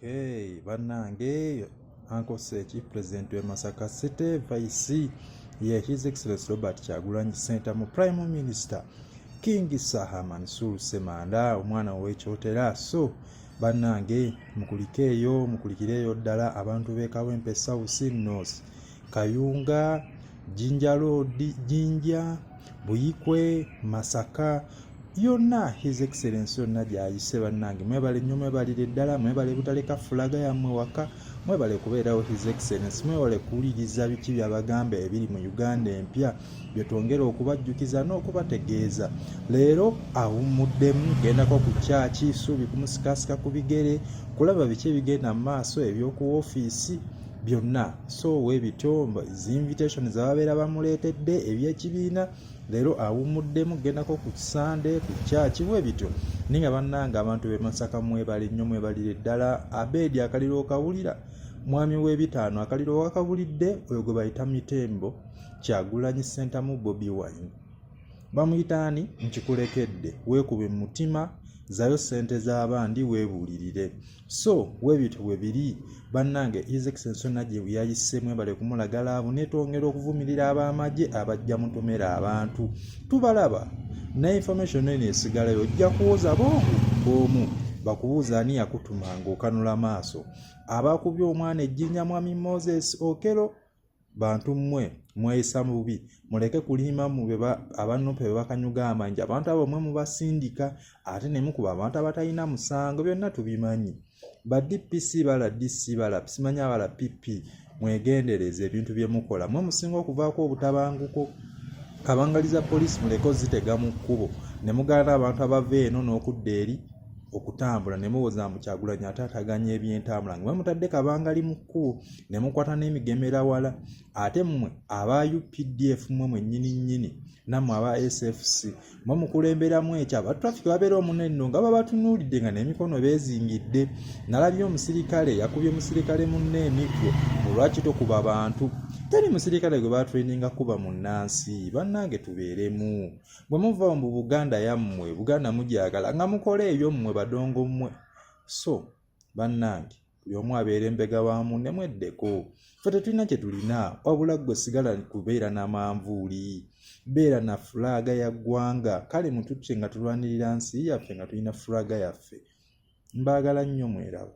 Okay, bannange Uncle Sechi, President wa Masaka City, Vice ya His Excellency Robert Kyagulanyi Ssentamu mu Prime Minister King Saha Mansur Semanda omwana w'ekyotera. So bannange mukulikireyo ddala abantu b'e Kawempe South, North, Kayunga, Jinja Road, Jinja, Buyikwe, Masaka yonna His Excellency yonna gy'ayise bannange mwebale nnyo, mwebalire ddala, mwebale butaleka fulaga yammwe waka, mwebale kubeerawo His Excellency, mwebale kuwuliriza biki byabagamba ebiri mu Uganda empya bye twongera okubajjukiza n'okubategeeza. Leero awummuddemu gendako ku kyaki suubi kumusikasika ku bigere kulaba biki ebigenda mu maaso eby'oku woofiisi byonna. So weebityo zi-invitation zababeera bamuleetedde eby'ekibiina leero awummuddemu gendako ku Sunday ku kyaki weebityo. Ninga bannanga abantu b'e Masaka mwebale nnyo, mwebalire ddala. Abedi akaliro okawulira, mwami w'ebitaano akaliro wakabulidde, oyo gwe bayita Mitembo Kyagulanyi Ssentamu Bobi Wine. Bamuyitaani nkikulekedde, weekube mu mutima, zayo ssente z'abandi weebuulirire. So weebityo bwe biri bannange. His Excellency yonna gye yayise mwebale kumulaga laavu netwongera okuvumirira ab'amagye abajja mutomera abantu. Tubalaba ne information eno esigalayo ojja kuwoza boomu bakubuuza ani yakutumanga okanula maaso. Abakubye omwana ejjinja mwami Moses Okelo bantu mmwe mweyisa mubi, muleke kulimba mu abannope be bakanyuga amanja. Abantu abo mwe mubasindika ate ne mukuba abantu abatalina musango, byonna tubimanyi. Ba DPC bala DC bala simanya bala PP, mwegendereze ebintu bye mukola. Mwe musinga okuvaako obutabanguko kabangaliza poliisi muleke zitega mu kkubo ne muganda abantu abava eno n'okudda eri okutambula ne muwoza mu Kyagulanyi ataataganya ebyentambula. Mwe mutadde kabangali mu kkubo ne mukwata n'emigemera wala. Ate mmwe aba UPDF mmwe mwennyini nammwe aba SFC mwe mukulemberamu ekyo. Aba traffic babeera omunenno nga babatunuulidde nga n'emikono beezingidde. Nalabye omusirikale yakubye musirikale munne emiggo mu lwaki tokuba abantu. Teri musirikale gwe batraininga kuba munnansi. Bannange tubeeremu. Bwe muva mu Buganda yammwe, Buganda mugyagala nga mukole ebyo mmwe badongo mmwe. So bannange buli omu abeera embega wa munne mweddeko. Ffe tetulina kye tulina wabula ggwe sigala kubeera n'amanvuuli, beera na fulaga ya ggwanga. Kale mututte nga tulwanirira nsi yaffe nga tulina fulaga yaffe. Mbaagala nnyo mweraba.